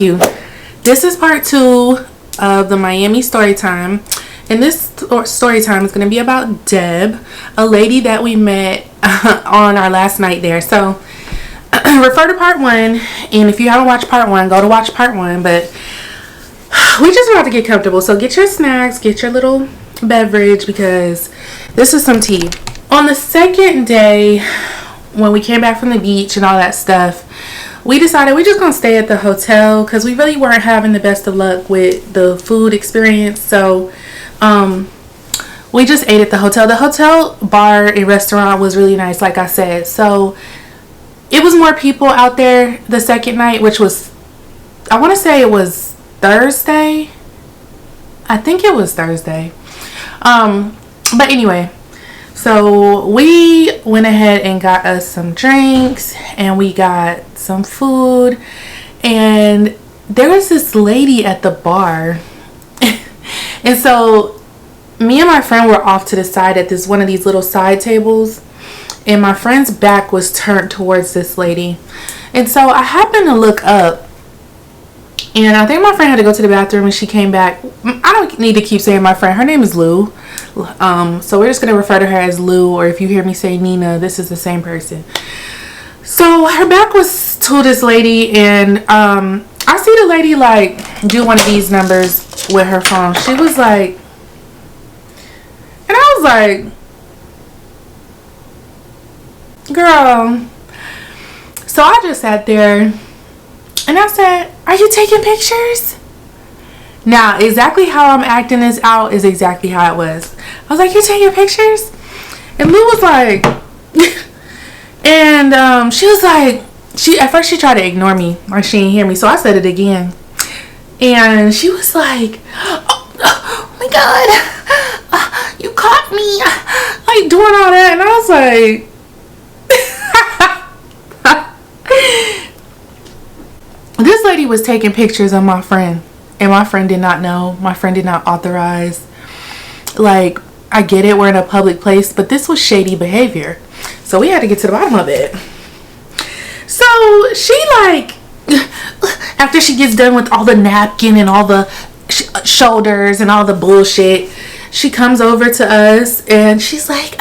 you. This is part 2 of the Miami Storytime. And this Storytime is going to be about Deb, a lady that we met on our last night there. So refer to part 1, and if you haven't watched part 1, go to watch part 1. But we just about to get comfortable, so get your snacks, get your little beverage, because this is some tea. On the second day, when we came back from the beach and all that stuff, we decided we're just gonna stay at the hotel because we really weren't having the best of luck with the food experience. So we just ate at the hotel. The hotel bar and restaurant was really nice, like I said. So it was more people out there the second night, which was, I want to say it was Thursday. I think it was Thursday. But anyway, so we went ahead and got us some drinks and we got some food, and there was this lady at the bar and so me and my friend were off to the side at this one of these little side tables, and my friend's back was turned towards this lady, and so I happened to look up, and I think my friend had to go to the bathroom and she came back. I don't need to keep saying my friend. Her name is Lou. So we're just going to refer to her as Lou, or if you hear me say Nina, this is the same person. So her back was to this lady, and I see the lady like do one of these numbers with her phone. She was like, and I was like, girl. So I just sat there and I said, are you taking pictures? Now, exactly how I'm acting this out is exactly how it was. I was like, you're taking pictures? And Lou was like, and she was like, at first she tried to ignore me, like she didn't hear me. So I said it again. And she was like, oh my God, you caught me, like doing all that. And I was like, this lady was taking pictures of my friend, and my friend did not know. My friend did not authorize. Like, I get it, we're in a public place, but this was shady behavior. So we had to get to the bottom of it. So she like, after she gets done with all the napkin and all the shoulders and all the bullshit, she comes over to us and she's like,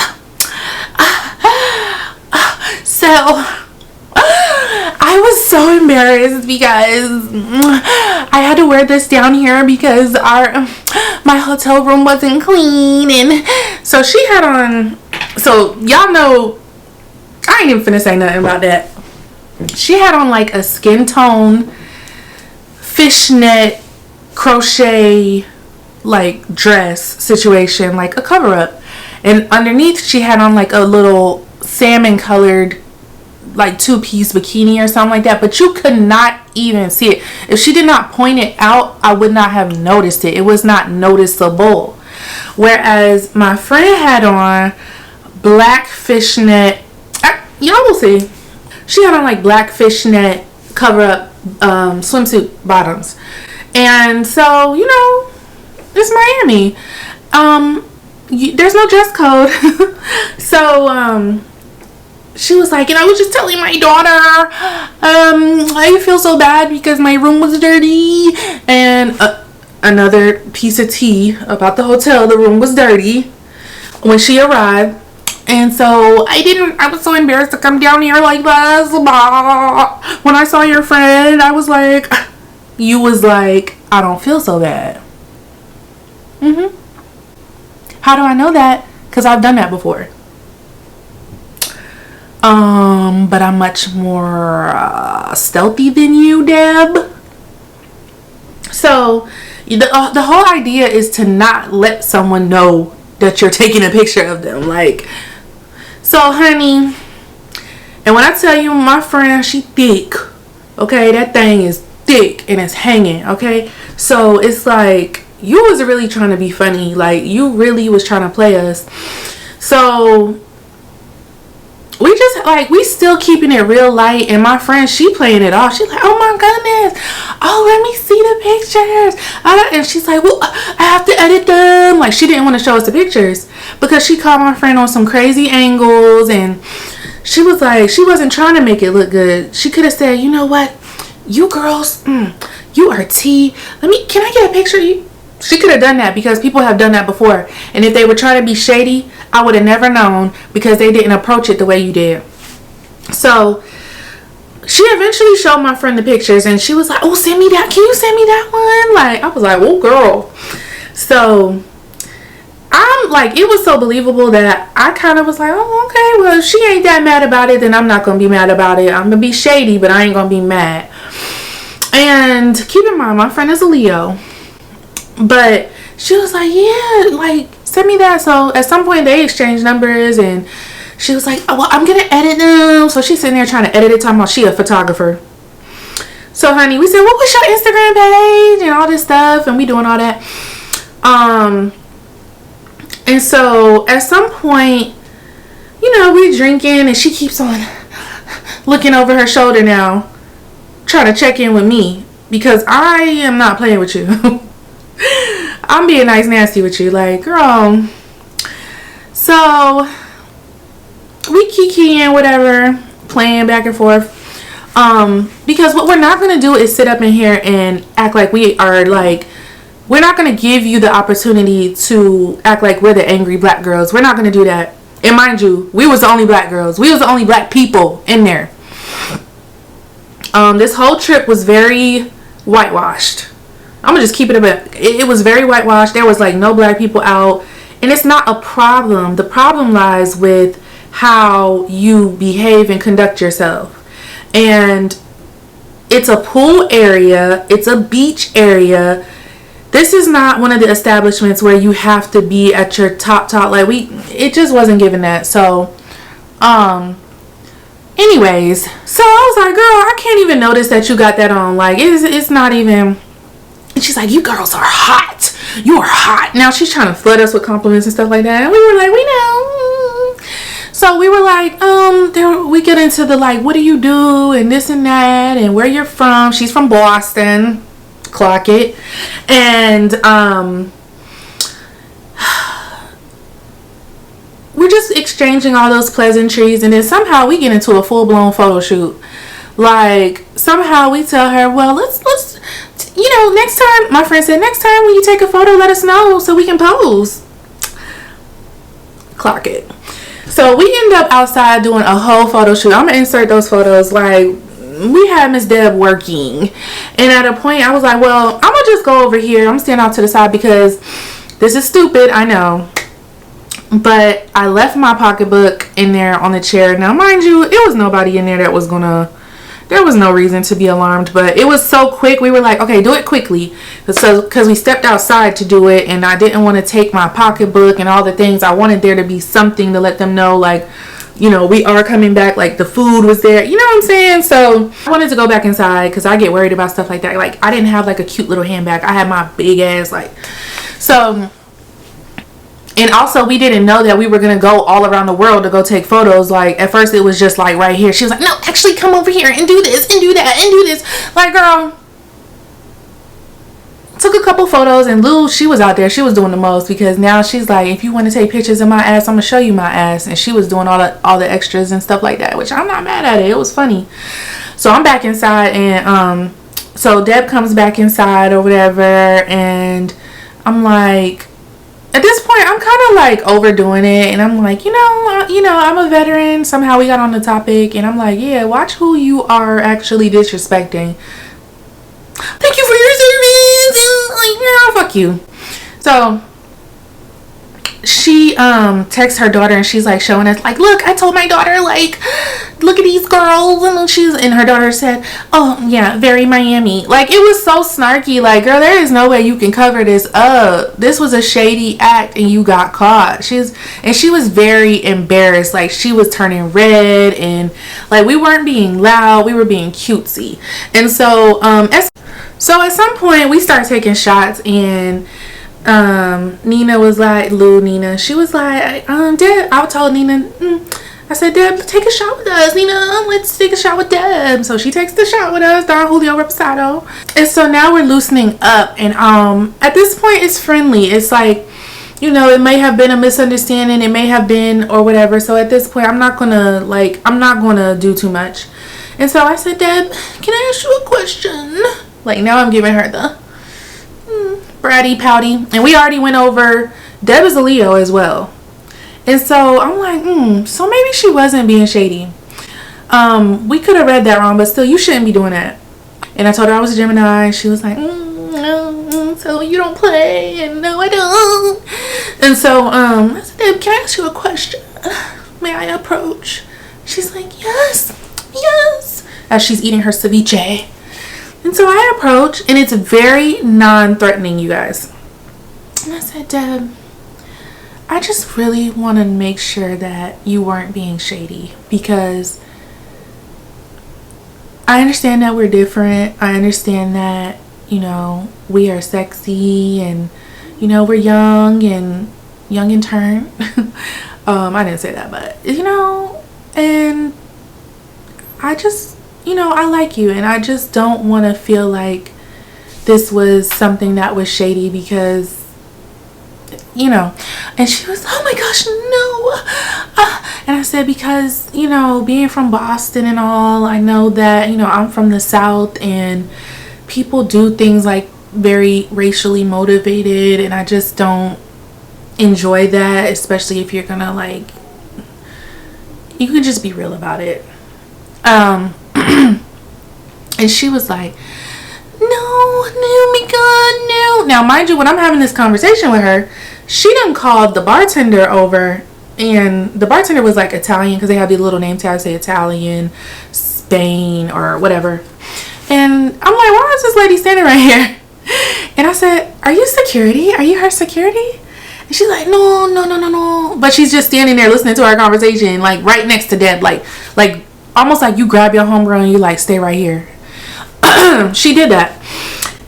so I was so embarrassed because I had to wear this down here because my hotel room wasn't clean. And so she had on, so y'all know, I ain't even finna say nothing about that. She had on like a skin tone fishnet crochet like dress situation, like a cover up, and underneath she had on like a little salmon colored like 2-piece bikini or something like that, but you could not even see it. If she did not point it out, I would not have noticed it. It was not noticeable. Whereas my friend had on black fishnet, y'all will see, she had on like black fishnet cover up swimsuit bottoms. And so, you know, it's Miami. There's no dress code. So she was like, and I was just telling my daughter, I feel so bad because my room was dirty. And another piece of tea about the hotel, the room was dirty when she arrived. And so I was so embarrassed to come down here like this. When I saw your friend, I was like, you was like, I don't feel so bad. How do I know that? Because I've done that before. But I'm much more stealthy than you, Deb. So the whole idea is to not let someone know that you're taking a picture of them. Like, so honey, and when I tell you my friend, she thick, okay, that thing is thick and it's hanging, okay. So it's like you was really trying to be funny, like you really was trying to play us. So we just like, we still keeping it real light, and my friend, she playing it off. She's like, oh my goodness, oh let me see the pictures. And she's like, well, I have to edit them. Like, she didn't want to show us the pictures because she caught my friend on some crazy angles, and she was like, she wasn't trying to make it look good. She could have said, you know what, you girls, you are T. Can I get a picture of you? She could have done that because people have done that before. And if they were trying to be shady, I would have never known because they didn't approach it the way you did. So she eventually showed my friend the pictures and she was like, oh, send me that. Can you send me that one? Like, I was like, oh, girl. So I'm like, it was so believable that I kind of was like, oh, okay, well, if she ain't that mad about it, then I'm not going to be mad about it. I'm going to be shady, but I ain't going to be mad. And keep in mind, my friend is a Leo. But she was like, yeah, like, send me that. So at some point they exchanged numbers and she was like, oh, well, I'm going to edit them. So she's sitting there trying to edit it, talking about she a photographer. So, honey, we said, well, what's your Instagram page and all this stuff. And we doing all that. And so at some point, you know, we drinking and she keeps on looking over her shoulder now, trying to check in with me because I am not playing with you. I'm being nice nasty with you, like, girl. So we kikiing, whatever, playing back and forth. Because what we're not gonna do is sit up in here and act like we are like, we're not gonna give you the opportunity to act like we're the angry black girls. We're not gonna do that. And mind you, we was the only black girls. We was the only black people in there. This whole trip was very whitewashed. I'm gonna just keep it a bit. It was very whitewashed. There was like no black people out. And it's not a problem. The problem lies with how you behave and conduct yourself. And it's a pool area. It's a beach area. This is not one of the establishments where you have to be at your top. Like, it just wasn't given that. So, anyways, so I was like, girl, I can't even notice that you got that on. Like, it's not even. And she's like, you girls are hot. You are hot. Now she's trying to flood us with compliments and stuff like that. And we were like, we know. So we were like, there we get into the like, what do you do and this and that and where you're from. She's from Boston. Clock it. And we're just exchanging all those pleasantries, and then somehow we get into a full-blown photo shoot. Like, somehow we tell her, well, let's you know, next time, my friend said, next time when you take a photo, let us know so we can pose. Clock it. So we end up outside doing a whole photo shoot. I'm gonna insert those photos. Like, we had Miss Deb working, and at a point I was like, well, I'm gonna just go over here. I'm gonna stand off to the side because this is stupid, I know, but I left my pocketbook in there on the chair. Now mind you, it was nobody in there that was gonna, there was no reason to be alarmed, but it was so quick. We were like, okay, do it quickly. So because we stepped outside to do it, and I didn't want to take my pocketbook and all the things. I wanted there to be something to let them know, like, you know, we are coming back, like the food was there, you know what I'm saying? So I wanted to go back inside because I get worried about stuff like that. Like, I didn't have like a cute little handbag. I had my big ass, like, so. And also, we didn't know that we were going to go all around the world to go take photos. Like, at first it was just like right here. She was like, no, actually come over here and do this and do that and do this. Like, girl, took a couple photos, and Lou, she was out there. She was doing the most because now she's like, if you want to take pictures of my ass, I'm going to show you my ass. And she was doing all the extras and stuff like that, which I'm not mad at it. It was funny. So I'm back inside, and so Deb comes back inside or whatever, and I'm like, at this point, I'm kind of like overdoing it, and I'm like, you know, I'm a veteran. Somehow we got on the topic, and I'm like, yeah, watch who you are actually disrespecting. Thank you for your service. Like, girl, fuck you. So she texts her daughter, and she's like showing us, like, look, I told my daughter, like, look at these girls, and her daughter said, oh yeah, very Miami. Like, it was so snarky. Like, girl, there is no way you can cover this up. This was a shady act, and you got caught. She was very embarrassed. Like, she was turning red, and like, we weren't being loud, we were being cutesy. And so at some point we start taking shots, and Nina was like, Nina, she was like, Deb, I told Nina, I said, Deb, take a shot with us, Nina, let's take a shot with Deb. So she takes the shot with us, Don Julio Reposado. And so now we're loosening up, and at this point it's friendly. It's like, you know, it may have been a misunderstanding, it may have been, or whatever. So at this point I'm not gonna do too much. And so I said, Deb, can I ask you a question? Like now I'm giving her the bratty pouty. And we already went over, Deb is a Leo as well. And so I'm like, so maybe she wasn't being shady. We could have read that wrong, but still, you shouldn't be doing that. And I told her I was a Gemini. She was like, so you don't play? And no, I don't. And so I said, Deb, can I ask you a question? May I approach? She's like, yes. As she's eating her ceviche. And so I approach, and it's very non-threatening, you guys. And I said, Deb, I just really want to make sure that you weren't being shady, because I understand that we're different. I understand that, you know, we are sexy and, you know, we're young in turn. I didn't say that, but, you know, and I just, you know, I like you, and I just don't want to feel like this was something that was shady because, you know. And she was, oh my gosh, no. And I said, because, you know, being from Boston and all, I know that, you know, I'm from the South, and people do things like very racially motivated, and I just don't enjoy that, especially if you're gonna, like, you can just be real about it. And she was like, no, my God, no. Now, mind you, when I'm having this conversation with her, she done called the bartender over, and the bartender was like Italian, because they have these little name tags, say Italian, Spain, or whatever. And I'm like, why is this lady standing right here? And I said, are you security? Are you her security? And she's like, no. But she's just standing there listening to our conversation, like right next to Deb, like almost like you grab your homegirl and you like, stay right here. She did that.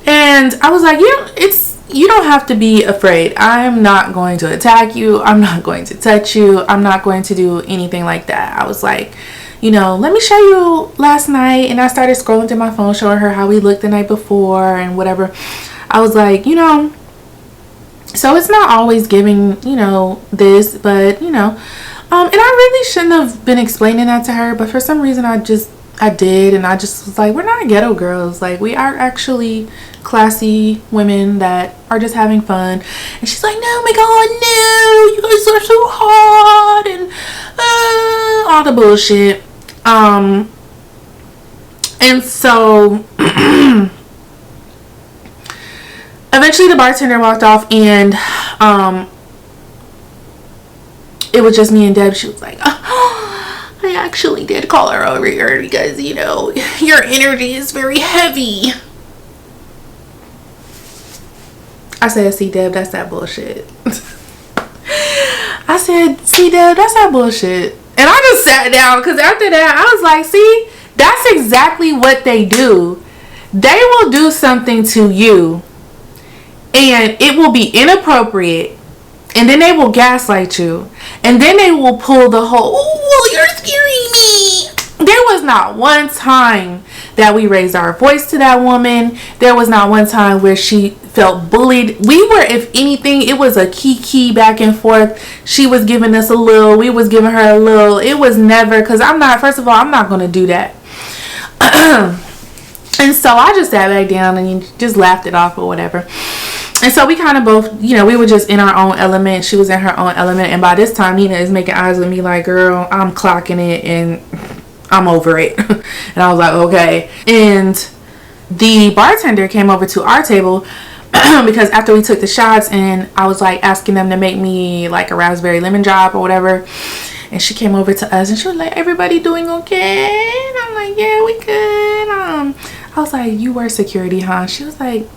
And I was like, you don't have to be afraid. I'm not going to attack you. I'm not going to touch you. I'm not going to do anything like that. I was like, you know, let me show you last night. And I started scrolling through my phone, showing her how we looked the night before and whatever. I was like, you know, so it's not always giving, you know, this, but, you know, and I really shouldn't have been explaining that to her, but for some reason I did, and I just was like, we're not ghetto girls. Like, we are actually classy women that are just having fun. And she's like, no, my God, no, you guys are so hot, and all the bullshit. And so eventually the bartender walked off, and it was just me and Deb. She was like, I actually did call her over here because, you know, your energy is very heavy. I said, see, Deb, that's that bullshit. I said, see, Deb, that's that bullshit. And I just sat down, because after that, I was like, see, that's exactly what they do. They will do something to you, and it will be inappropriate. And then they will gaslight you. And then they will pull the whole, oh, you're scaring me. There was not one time that we raised our voice to that woman. There was not one time where she felt bullied. We were, if anything, it was a kiki back and forth. She was giving us a little. We was giving her a little. It was never, because first of all, I'm not going to do that. And so I just sat back down and just laughed it off or whatever. And so we kind of both, you know, we were just in our own element. She was in her own element. And by this time, Nina is making eyes with me like, girl, I'm clocking it and I'm over it. And I was like, okay. And the bartender came over to our table because after we took the shots, and I was like asking them to make me like a raspberry lemon drop or whatever. And she came over to us and she was like, everybody doing okay? And I'm like, yeah, we good. I was like, you were security, huh? She was like,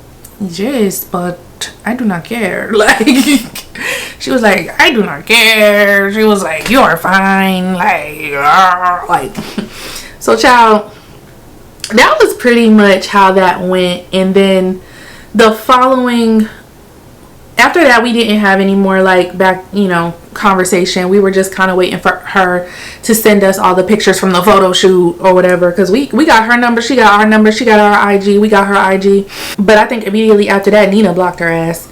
yes, but I do not care. Like, she was like, I do not care. She was like, you are fine. Like, so child, that was pretty much how that went. And then the following, after that, we didn't have any more like back, you know, conversation. We were just kind of waiting for her to send us all the pictures from the photo shoot or whatever, because we got her number, she got our number, she got our IG, we got her IG. But I think immediately after that, Nina blocked her ass.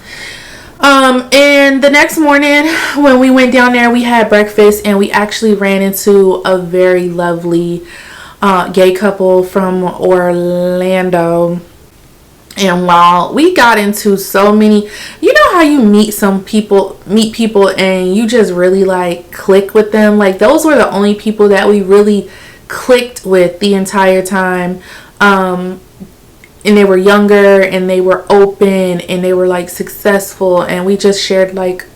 And the next morning when we went down there, we had breakfast, and we actually ran into a very lovely gay couple from Orlando. And while we got into so many, you know how you meet people and you just really like click with them. Like those were the only people that we really clicked with the entire time. And they were younger and they were open and they were like successful, and we just shared like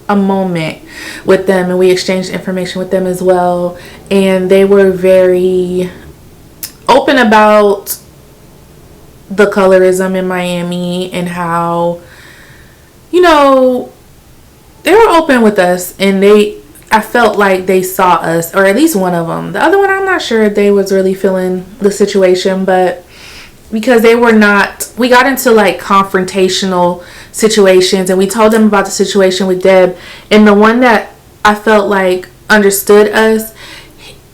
a moment with them, and we exchanged information with them as well. And they were very open about the colorism in Miami and how, you know, they were open with us, and I felt like they saw us, or at least one of them. The other one, I'm not sure if they was really feeling the situation, but because they were not, we got into like confrontational situations, and we told them about the situation with Deb, and the one that I felt like understood us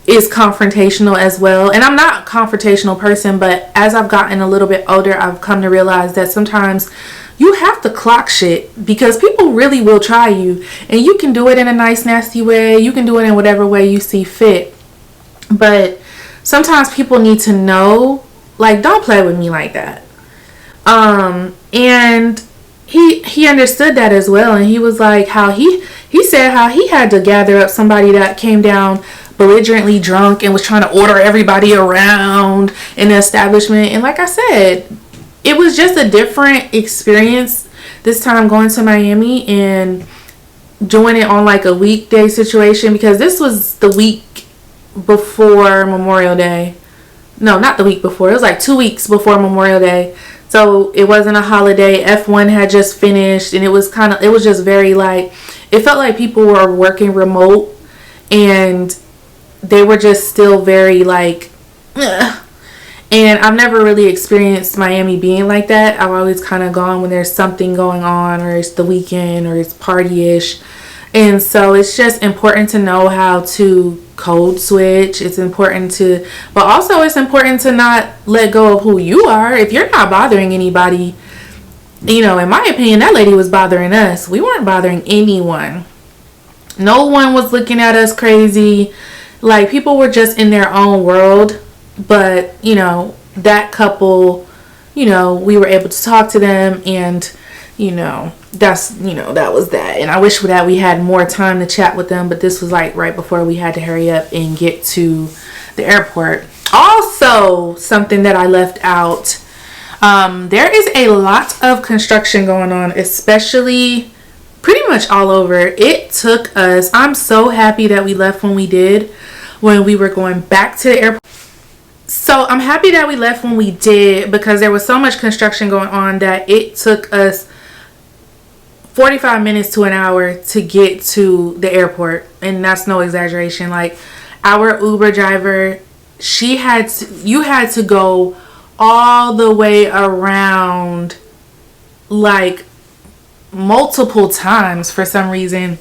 is confrontational as well. And I'm not a confrontational person, but as I've gotten a little bit older, I've come to realize that sometimes you have to clock shit, because people really will try you, and you can do it in a nice nasty way, you can do it in whatever way you see fit, but sometimes people need to know, like, don't play with me like that. And he understood that as well, and he was like, how he said how he had to gather up somebody that came down belligerently drunk and was trying to order everybody around in the establishment. And like I said, it was just a different experience this time going to Miami and doing it on like a weekday situation, because this was the week before Memorial Day. No, not the week before. It was like 2 weeks before Memorial Day. So it wasn't a holiday. F1 had just finished, and it was just very like, it felt like people were working remote, and they were just still very like, ugh. And I've never really experienced Miami being like that. I've always kind of gone when there's something going on, or it's the weekend, or it's party-ish. And so it's just important to know how to code switch. It's important to, but also it's important to not let go of who you are. If you're not bothering anybody, you know, in my opinion, that lady was bothering us. We weren't bothering anyone. No one was looking at us crazy. Like, people were just in their own world. But, you know, that couple, you know, we were able to talk to them, and, you know, that was that. And I wish that we had more time to chat with them, but this was like right before we had to hurry up and get to the airport. Also, something that I left out, there is a lot of construction going on, especially pretty much all over. It took us, I'm so happy that we left when we did, when we were going back to the airport. So I'm happy that we left when we did, because there was so much construction going on that it took us 45 minutes to an hour to get to the airport. And that's no exaggeration. Like, our Uber driver, you had to go all the way around like multiple times for some reason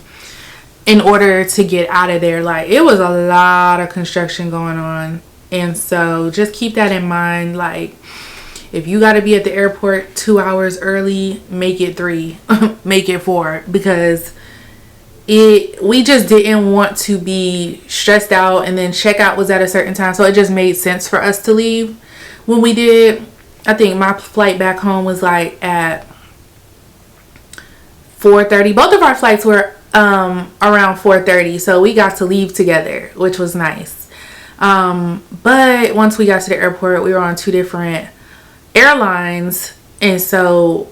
in order to get out of there. Like, it was a lot of construction going on. And so just keep that in mind. Like, if you got to be at the airport 2 hours early, make it 3, make it 4, because we just didn't want to be stressed out, and then checkout was at a certain time. So it just made sense for us to leave when we did. I think my flight back home was like at 4:30. Both of our flights were around 4:30. So we got to leave together, which was nice. But once we got to the airport, we were on 2 different airlines, and so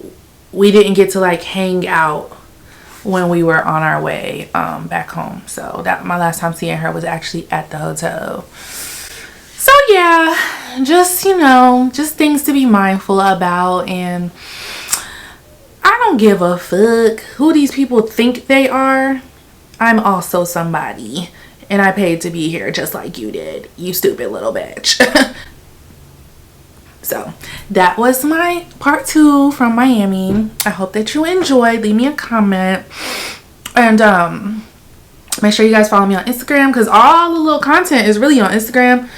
we didn't get to like hang out when we were on our way back home. So that my last time seeing her was actually at the hotel. So yeah, just, you know, just things to be mindful about. And I don't give a fuck who these people think they are. I'm also somebody, and I paid to be here just like you did, you stupid little bitch. So that was my part 2 from Miami. I hope that you enjoyed. Leave me a comment, and make sure you guys follow me on Instagram, because all the little content is really on Instagram.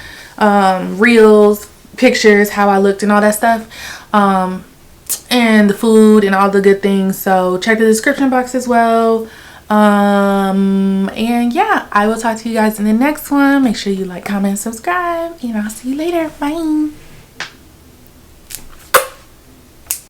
Reels, pictures, how I looked and all that stuff, and the food and all the good things. So check the description box as well. And yeah, I will talk to you guys in the next one. Make sure you like, comment, subscribe, and I'll see you later. Bye.